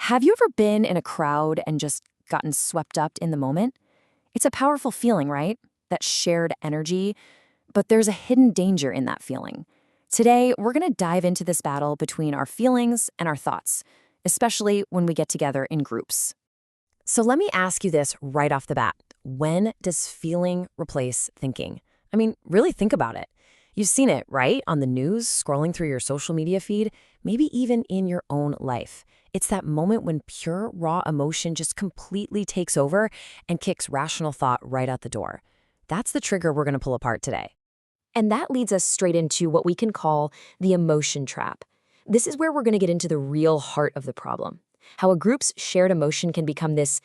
Have you ever been in a crowd and just gotten swept up in the moment? It's a powerful feeling, right? That shared energy, but there's a hidden danger in that feeling. Today, we're going to dive into this battle between our feelings and our thoughts, especially when we get together in groups. So let me ask you this right off the bat. When does feeling replace thinking? I mean, really think about it. You've seen it, right? On the news, scrolling through your social media feed, maybe even in your own life. It's that moment when pure, raw emotion just completely takes over and kicks rational thought right out the door. That's the trigger we're going to pull apart today. And that leads us straight into what we can call the emotion trap. This is where we're going to get into the real heart of the problem. How a group's shared emotion can become this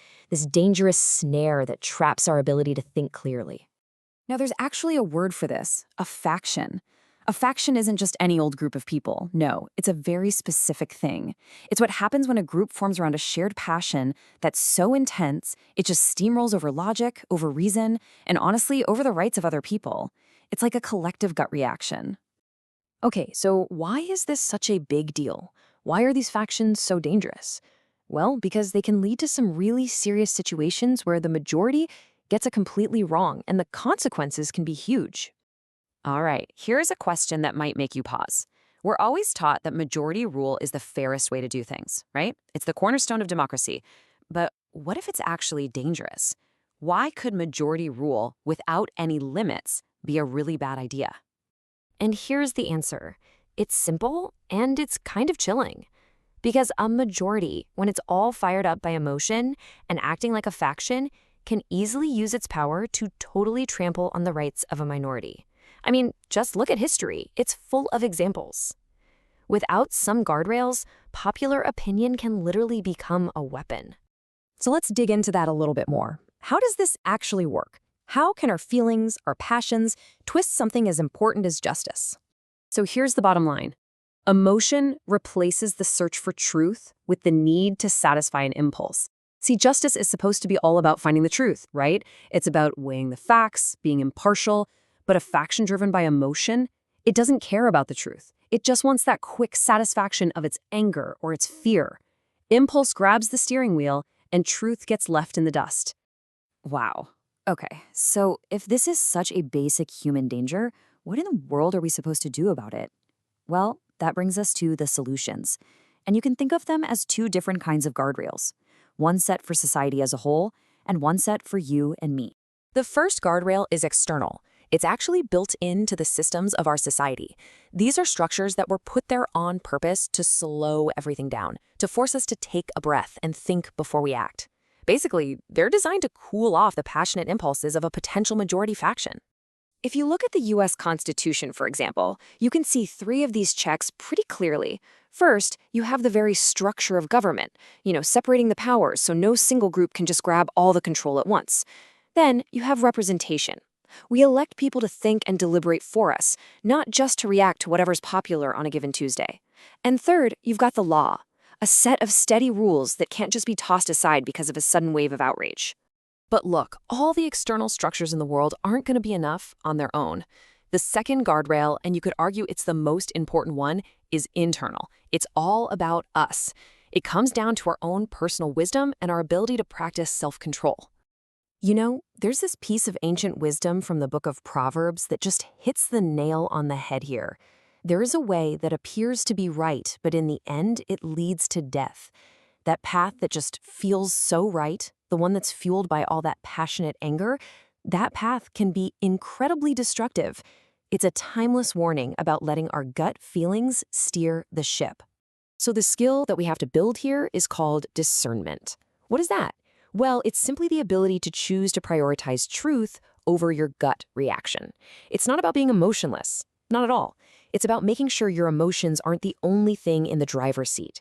dangerous snare that traps our ability to think clearly. Now, there's actually a word for this, a faction. A faction isn't just any old group of people. No, it's a very specific thing. It's what happens when a group forms around a shared passion that's so intense, it just steamrolls over logic, over reason, and honestly, over the rights of other people. It's like a collective gut reaction. Okay, so why is this such a big deal? Why are these factions so dangerous? Well, because they can lead to some really serious situations where the majority gets it completely wrong, and the consequences can be huge. All right, here's a question that might make you pause. We're always taught that majority rule is the fairest way to do things, right? It's the cornerstone of democracy. But what if it's actually dangerous? Why could majority rule without any limits be a really bad idea? And here's the answer. It's simple and it's kind of chilling. Because a majority, when it's all fired up by emotion and acting like a faction, can easily use its power to totally trample on the rights of a minority. I mean, just look at history. It's full of examples. Without some guardrails, popular opinion can literally become a weapon. So let's dig into that a little bit more. How does this actually work? How can our feelings, our passions, twist something as important as justice? So here's the bottom line. Emotion replaces the search for truth with the need to satisfy an impulse. See, justice is supposed to be all about finding the truth, right? It's about weighing the facts, being impartial, but a faction driven by emotion, it doesn't care about the truth. It just wants that quick satisfaction of its anger or its fear. Impulse grabs the steering wheel, and truth gets left in the dust. Wow. Okay, so if this is such a basic human danger, what in the world are we supposed to do about it? Well, that brings us to the solutions. And you can think of them as two different kinds of guardrails. One set for society as a whole, and one set for you and me. The first guardrail is external. It's actually built into the systems of our society. These are structures that were put there on purpose to slow everything down, to force us to take a breath and think before we act. Basically, they're designed to cool off the passionate impulses of a potential majority faction. If you look at the US Constitution, for example, you can see three of these checks pretty clearly. First, you have the very structure of government, separating the powers so no single group can just grab all the control at once. Then, you have representation. We elect people to think and deliberate for us, not just to react to whatever's popular on a given Tuesday. And third, you've got the law, a set of steady rules that can't just be tossed aside because of a sudden wave of outrage. But look, all the external structures in the world aren't going to be enough on their own. The second guardrail, and you could argue it's the most important one, is internal. It's all about us. It comes down to our own personal wisdom and our ability to practice self-control. There's this piece of ancient wisdom from the book of Proverbs that just hits the nail on the head here. There is a way that appears to be right, but in the end, it leads to death. That path that just feels so right, the one that's fueled by all that passionate anger, that path can be incredibly destructive. It's a timeless warning about letting our gut feelings steer the ship. So the skill that we have to build here is called discernment. What is that? Well, it's simply the ability to choose to prioritize truth over your gut reaction. It's not about being emotionless. Not at all. It's about making sure your emotions aren't the only thing in the driver's seat.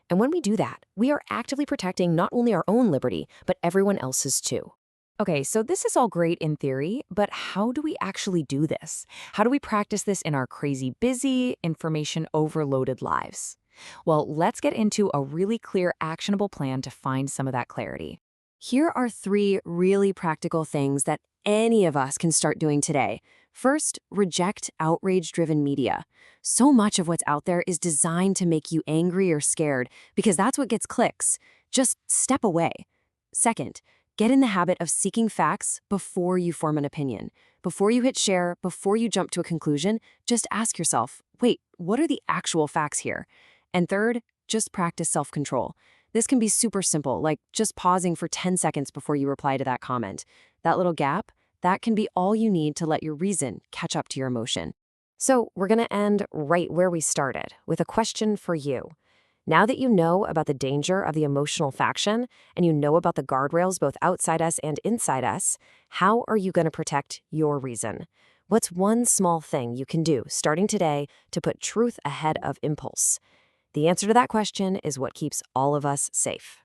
And when we do that, we are actively protecting not only our own liberty, but everyone else's too. Okay, so this is all great in theory, but how do we actually do this? How do we practice this in our crazy busy, information-overloaded lives? Well, let's get into a really clear, actionable plan to find some of that clarity. Here are three really practical things that any of us can start doing today. First, reject outrage-driven media. So much of what's out there is designed to make you angry or scared because that's what gets clicks. Just step away. Second, get in the habit of seeking facts before you form an opinion. Before you hit share, before you jump to a conclusion, just ask yourself, wait, what are the actual facts here? And third, just practice self-control. This can be super simple, like just pausing for 10 seconds before you reply to that comment. That little gap, that can be all you need to let your reason catch up to your emotion. So we're going to end right where we started with a question for you. Now that you know about the danger of the emotional faction and you know about the guardrails both outside us and inside us, how are you going to protect your reason? What's one small thing you can do starting today to put truth ahead of impulse? The answer to that question is what keeps all of us safe.